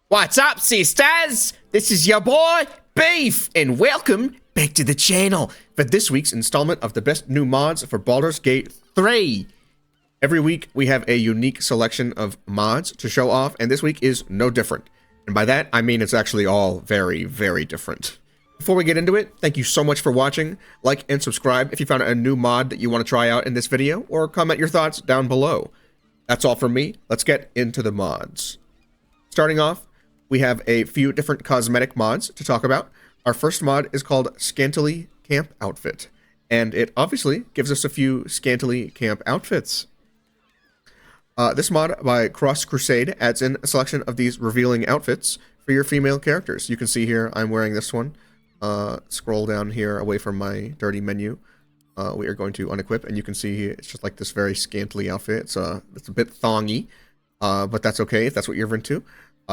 What's up, sisters? This is your boy, Beef, and welcome back to the channel for this week's installment of the best new mods for Baldur's Gate 3. Every week, we have a unique selection of mods to show off, and this week is no different. And by that, I mean it's actually all very, very different. Before we get into it, thank you so much for watching. Like and subscribe if you found a new mod that you want to try out in this video, or comment your thoughts down below. That's all from me. Let's get into the mods. Starting off, we have a few different cosmetic mods to talk about. Our first mod is called Scantily Camp Outfit, and it obviously gives us a few Scantily Camp outfits. This mod by Cross Crusade adds in a selection of these revealing outfits for your female characters. You can see here I'm wearing this one. Scroll down here away from my dirty menu. We are going to unequip, and you can see here it's just like this very scantily outfit. It's a bit thongy, but that's okay if that's what you're into.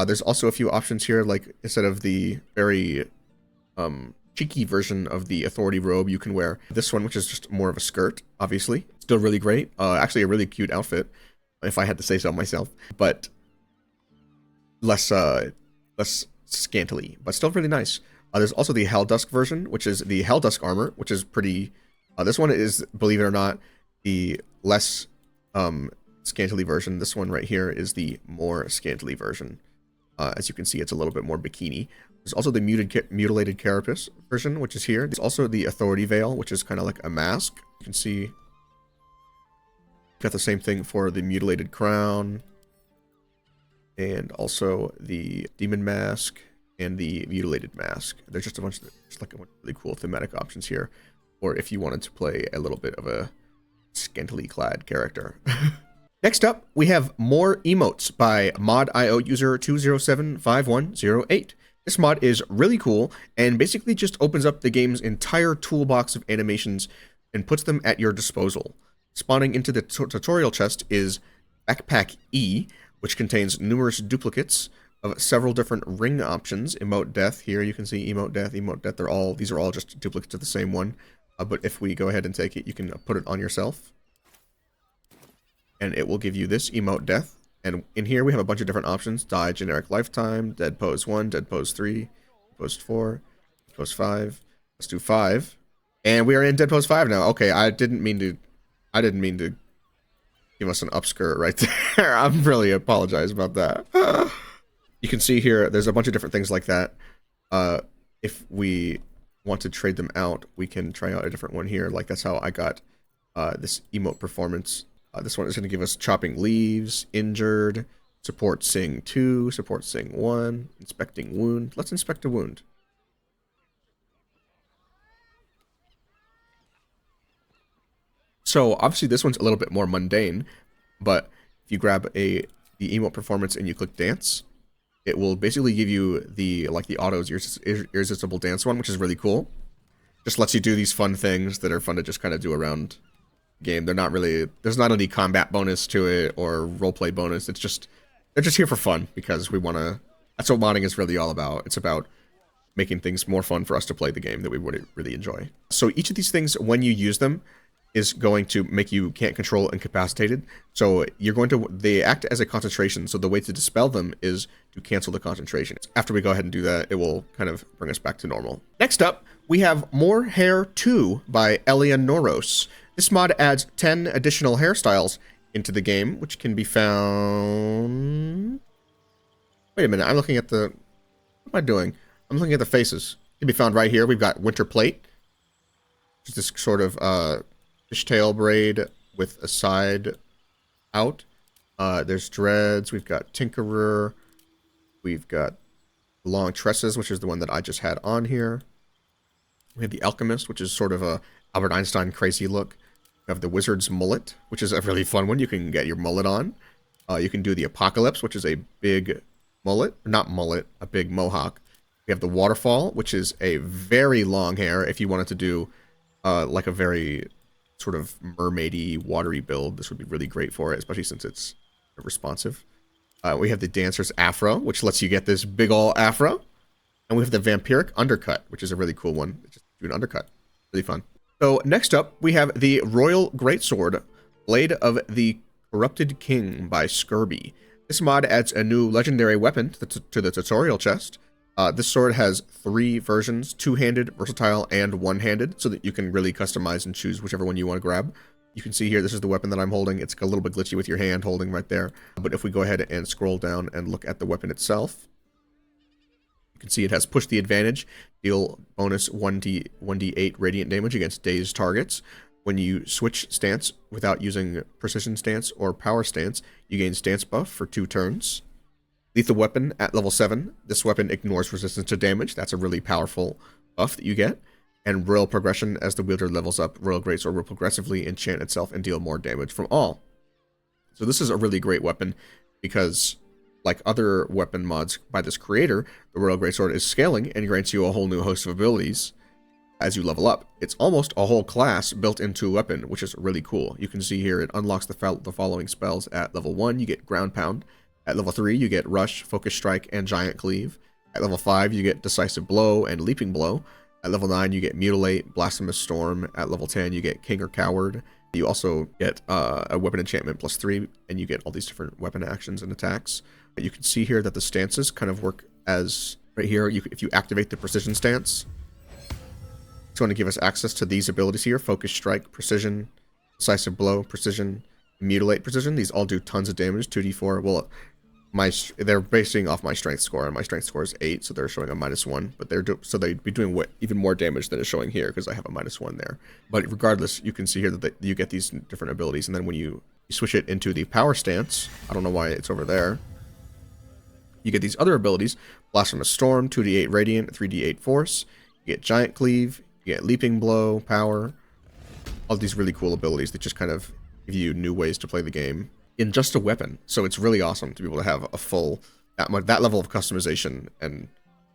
There's also a few options here, like instead of the very cheeky version of the authority robe, you can wear this one, which is just more of a skirt, obviously. Still really great. Actually a really cute outfit, if I had to say so myself, but less scantily, but still really nice. There's also the Helldusk version, which is the Helldusk armor, which is pretty... this one is, believe it or not, the less scantily version. This one right here is the more scantily version. As you can see, it's a little bit more bikini. There's also the mutilated carapace version, which is here. There's also the authority veil, which is kind of like a mask. You can see got the same thing for the mutilated crown, and also the demon mask and the mutilated mask. There's just a bunch of really cool thematic options here, or if you wanted to play a little bit of a scantily clad character. Next up, we have more emotes by mod.io user 2075108. This mod is really cool and basically just opens up the game's entire toolbox of animations and puts them at your disposal. Spawning into the tutorial chest is Backpack E, which contains numerous duplicates of several different ring options. Emote death, here you can see emote death. These are all just duplicates of the same one. But if we go ahead and take it, you can put it on yourself, and it will give you this emote death. And in here we have a bunch of different options: die, generic lifetime, dead pose 1, dead pose 3, pose 4, pose 5. Let's do 5, and we are in dead pose 5 now. Okay, I didn't mean to give us an upskirt right there. I'm really apologize about that. You can see here there's a bunch of different things like that. If we want to trade them out, we can try out a different one here. Like that's how I got this emote performance. This one is going to give us chopping leaves, injured, support sing 2, support sing 1, inspecting wound. Let's inspect a wound. So obviously this one's a little bit more mundane, but if you grab the emote performance and you click dance, it will basically give you the auto's irresistible dance one, which is really cool. Just lets you do these fun things that are fun to just kind of do around game. They're not really, there's not any combat bonus to it or roleplay bonus. It's just, they're just here for fun because we want to, that's what modding is really all about. It's about making things more fun for us to play the game that we would really enjoy. So each of these things, when you use them, is going to make you can't control incapacitated. So you're going to, they act as a concentration. So the way to dispel them is to cancel the concentration. After we go ahead and do that, it will kind of bring us back to normal. Next up, we have More Hair 2 by Noros. This mod adds 10 additional hairstyles into the game, which can be found... Wait a minute, I'm looking at the... What am I doing? I'm looking at the faces. It can be found right here. We've got Winter Plate, which is this sort of fishtail braid with a side out. There's Dreads. We've got Tinkerer. We've got Long Tresses, which is the one that I just had on here. We have the Alchemist, which is sort of a Albert Einstein crazy look. We have the Wizard's Mullet, which is a really fun one. You can get your mullet on. You can do the Apocalypse, which is a big mullet. Not mullet, a big mohawk. We have the Waterfall, which is a very long hair. If you wanted to do like a very sort of mermaidy, watery build, this would be really great for it, especially since it's responsive. We have the Dancer's Afro, which lets you get this big ol' afro. And we have the Vampiric Undercut, which is a really cool one. Just do an undercut. Really fun. So next up, we have the Royal Greatsword, Blade of the Corrupted King by Scurby. This mod adds a new legendary weapon to the tutorial chest. This sword has 3 versions, 2-handed, versatile, and 1-handed, so that you can really customize and choose whichever one you want to grab. You can see here, this is the weapon that I'm holding. It's a little bit glitchy with your hand holding right there. But if we go ahead and scroll down and look at the weapon itself, you can see it has Push the Advantage, deal bonus 1d8 radiant damage against dazed targets. When you switch stance without using Precision Stance or Power Stance, you gain stance buff for 2 turns. Lethal Weapon at level 7. This weapon ignores resistance to damage. That's a really powerful buff that you get. And Royal Progression, as the wielder levels up, Royal Greatsword will progressively enchant itself and deal more damage from all. So this is a really great weapon because, like other weapon mods by this creator, the Royal Greatsword is scaling and grants you a whole new host of abilities as you level up. It's almost a whole class built into a weapon, which is really cool. You can see here it unlocks the following spells. At level 1, you get Ground Pound. At level 3, you get Rush, Focus Strike, and Giant Cleave. At level 5, you get Decisive Blow and Leaping Blow. At level 9, you get Mutilate, Blasphemous Storm. At level 10, you get King or Coward. You also get a weapon enchantment +3, and you get all these different weapon actions and attacks. But you can see here that the stances kind of work as, right here, if you activate the Precision Stance, it's going to give us access to these abilities here: Focus Strike, Precision, Decisive Blow, Precision, Mutilate, Precision. These all do tons of damage, 2d4. Well, they're basing off my strength score, and my strength score is 8, so they're showing a -1. But so they'd be doing even more damage than is showing here because I have a -1 there. But regardless, you can see here that you get these different abilities, and then when you switch it into the Power Stance, I don't know why it's over there, you get these other abilities: Blasphemous Storm, 2d8 Radiant, 3d8 Force. You get Giant Cleave, you get Leaping Blow, Power. All these really cool abilities that just kind of give you new ways to play the game in just a weapon. So it's really awesome to be able to have a full, that level of customization and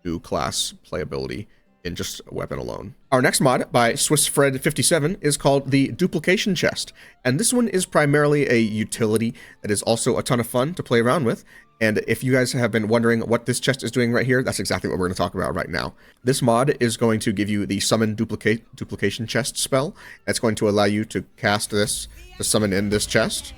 new class playability in just a weapon alone. Our next mod by SwissFred57 is called the Duplication Chest, and this one is primarily a utility that is also a ton of fun to play around with. And if you guys have been wondering what this chest is doing right here, that's exactly what we're going to talk about right now. This mod is going to give you the Summon Duplication Chest spell. It's going to allow you to cast this to summon in this chest.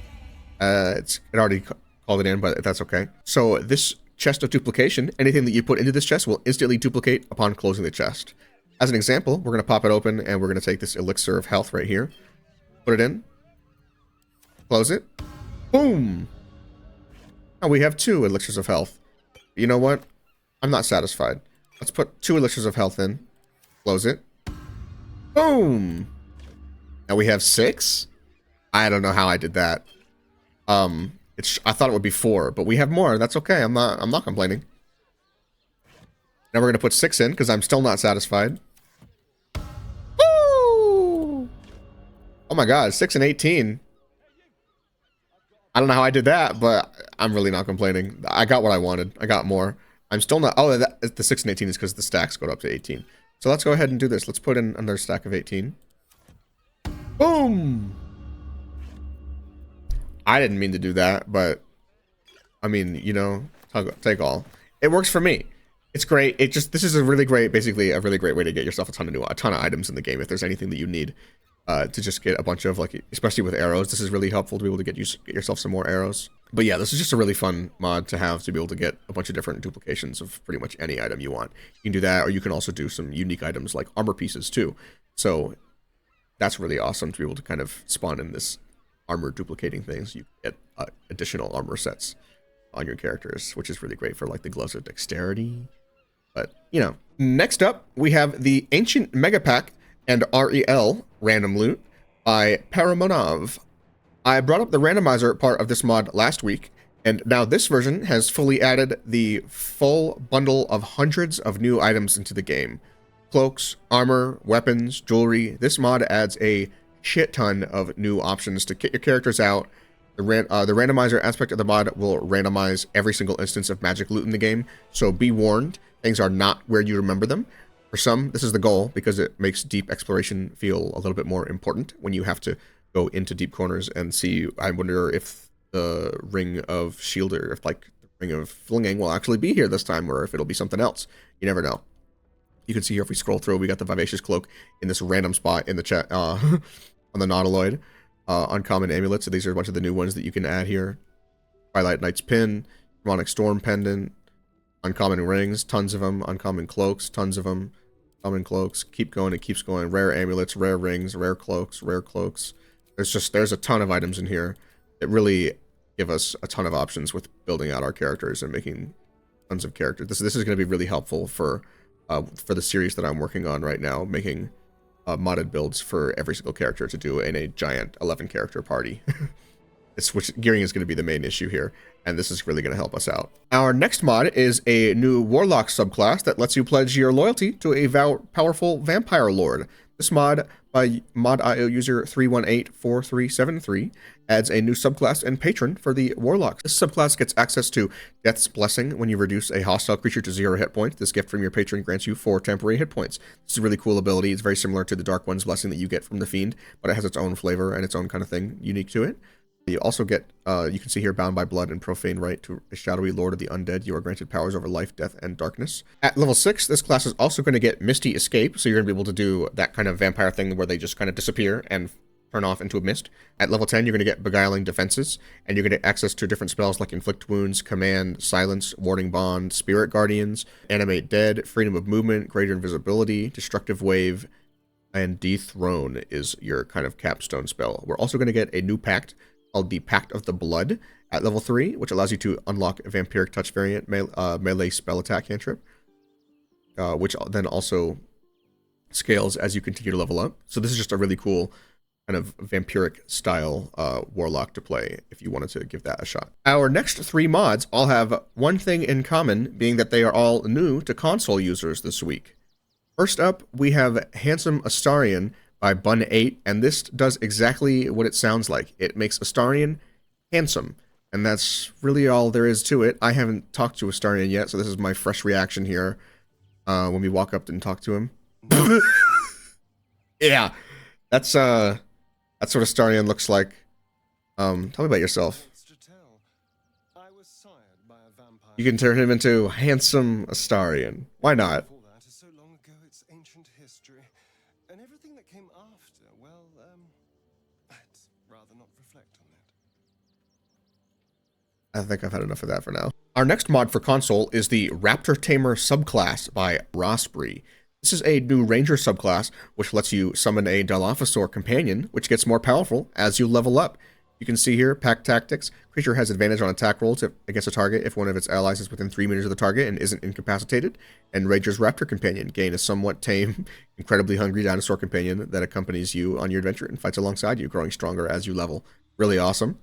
It already called it in, but that's okay. So this chest of duplication, anything that you put into this chest will instantly duplicate upon closing the chest. As an example, we're going to pop it open, and we're going to take this elixir of health right here, put it in, close it, boom! Now we have 2 elixirs of health. You know what? I'm not satisfied. Let's put 2 elixirs of health in, close it, boom! Now we have 6? I don't know how I did that. I thought it would be 4, but we have more. That's okay. I'm not complaining. Now we're gonna put 6 in because I'm still not satisfied. Woo! Oh my god, 6 and 18. I don't know how I did that, but I'm really not complaining. I got what I wanted. I got more. I'm still not. Oh, the 6 and 18 is because the stacks go up to 18. So let's go ahead and do this. Let's put in another stack of 18. Boom! I didn't mean to do that, but I mean, you know, take all. It works for me. It's great. This is a really great, basically a really great way to get yourself a ton of items in the game if there's anything that you need to just get a bunch of, like, especially with arrows. This is really helpful to be able to get yourself some more arrows. But yeah, this is just a really fun mod to have, to be able to get a bunch of different duplications of pretty much any item you want. You can do that, or you can also do some unique items like armor pieces too. So that's really awesome to be able to kind of spawn in this armor duplicating things. You get additional armor sets on your characters, which is really great for, like, the gloves of dexterity. But, you know. Next up, we have the Ancient Mega Pack and REL random loot by Paramonov. I brought up the randomizer part of this mod last week, and now this version has fully added the full bundle of hundreds of new items into the game. Cloaks, armor, weapons, jewelry. This mod adds a shit ton of new options to kit your characters out. The randomizer aspect of the mod will randomize every single instance of magic loot in the game, so be warned, things are not where you remember them. For some, this is the goal, because it makes deep exploration feel a little bit more important when you have to go into deep corners and see. I wonder if the Ring of Shield, or if, like, the Ring of Flinging will actually be here this time, or if it'll be something else. You never know. You can see here, if we scroll through, we got the Vivacious Cloak in this random spot in the chat, on the Nautiloid. Uncommon amulets, so these are a bunch of the new ones that you can add here. Twilight Knight's Pin, Demonic Storm Pendant, uncommon rings, tons of them, uncommon cloaks, tons of them, common cloaks, keep going, it keeps going, rare amulets, rare rings, rare cloaks, rare cloaks. There's a ton of items in here that really give us a ton of options with building out our characters and making tons of characters. This is going to be really helpful for the series that I'm working on right now, making modded builds for every single character to do in a giant 11 character party. Which gearing is going to be the main issue here, and this is really going to help us out. Our next mod is a new Warlock subclass that lets you pledge your loyalty to a powerful Vampire Lord. This mod, by mod.io user 3184373, adds a new subclass and patron for the Warlock. This subclass gets access to Death's Blessing when you reduce a hostile creature to 0 hit points. This gift from your patron grants you 4 temporary hit points. This is a really cool ability. It's very similar to the Dark One's Blessing that you get from the Fiend, but it has its own flavor and its own kind of thing unique to it. You also get, you can see here, Bound by Blood and Profane Right to a shadowy lord of the undead. You are granted powers over life, death, and darkness. At level 6, this class is also going to get Misty Escape, so you're going to be able to do that kind of vampire thing where they just kind of disappear and turn off into a mist. At level 10, you're going to get Beguiling Defenses, and you're going to get access to different spells like Inflict Wounds, Command, Silence, Warding Bond, Spirit Guardians, Animate Dead, Freedom of Movement, Greater Invisibility, Destructive Wave, and Dethrone is your kind of capstone spell. We're also going to get a new pact called the Pact of the Blood at level 3, which allows you to unlock a Vampiric Touch variant melee spell attack cantrip, which then also scales as you continue to level up. So this is just a really cool kind of vampiric style warlock to play if you wanted to give that a shot. Our next 3 mods all have one thing in common, being that they are all new to console users this week. First up, we have Handsome Astarion by Bun8, and this does exactly what it sounds like. It makes Astarion handsome, and that's really all there is to it. I haven't talked to Astarion yet, so this is my fresh reaction here when we walk up and talk to him. Yeah, that's what Astarion looks like. Tell me about yourself. You can turn him into Handsome Astarion. Why not? And everything that came after, well, I'd rather not reflect on that. I think I've had enough of that for now. Our next mod for console is the Raptor Tamer subclass by Rosprey. This is a new Ranger subclass, which lets you summon a Dilophosaur companion, which gets more powerful as you level up. You can see here, Pack Tactics. Creature has advantage on attack rolls against a target if one of its allies is within 3 meters of the target and isn't incapacitated. And Ranger's Raptor Companion. Gain a somewhat tame, incredibly hungry dinosaur companion that accompanies you on your adventure and fights alongside you, growing stronger as you level. Really awesome.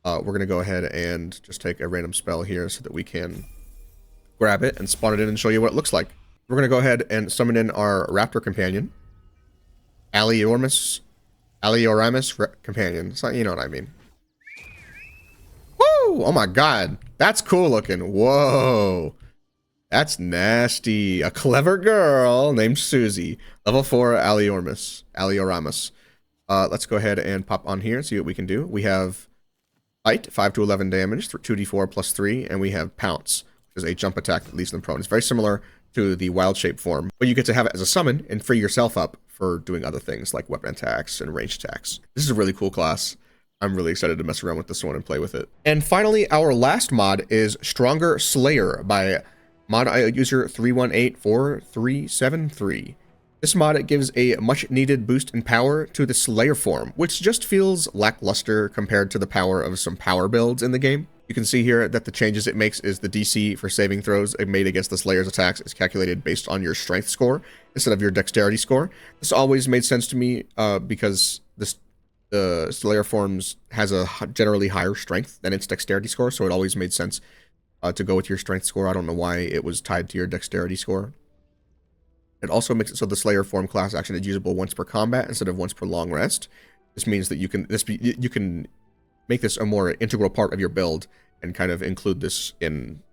We're going to go ahead and just take a random spell here so that we can grab it and spawn it in and show you what it looks like. We're going to go ahead and summon in our Raptor Companion. Alioramus Companion. So, you know what I mean. Woo! Oh my god. That's cool looking. Whoa. That's nasty. A clever girl named Susie. Level 4 Alioramus. Let's go ahead and pop on here and see what we can do. We have Bite, 5 to 11 damage, 2d4 plus 3, and we have Pounce, which is a jump attack that leaves them prone. It's very similar to the wild shape form, but you get to have it as a summon and free yourself up for doing other things like weapon attacks and ranged attacks. This is a really cool class. I'm really excited to mess around with this one and play with it. And finally, our last mod is Stronger Slayer by mod.io user 3184373. This mod gives a much needed boost in power to the Slayer form, which just feels lackluster compared to the power of some power builds in the game. You can see here that the changes it makes is the DC for saving throws made against the Slayer's attacks is calculated based on your strength score instead of your dexterity score. This always made sense to me because the Slayer forms has a generally higher strength than its dexterity score, so it always made sense to go with your strength score. I don't know why it was tied to your dexterity score. It also makes it so the Slayer form class action is usable once per combat instead of once per long rest. This means that you can make this a more integral part of your build and kind of include this in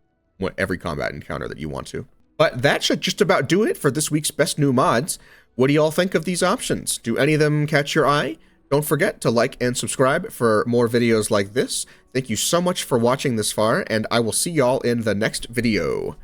every combat encounter that you want to. But that should just about do it for this week's best new mods. What do y'all think of these options? Do any of them catch your eye? Don't forget to like and subscribe for more videos like this. Thank you so much for watching this far, and I will see y'all in the next video.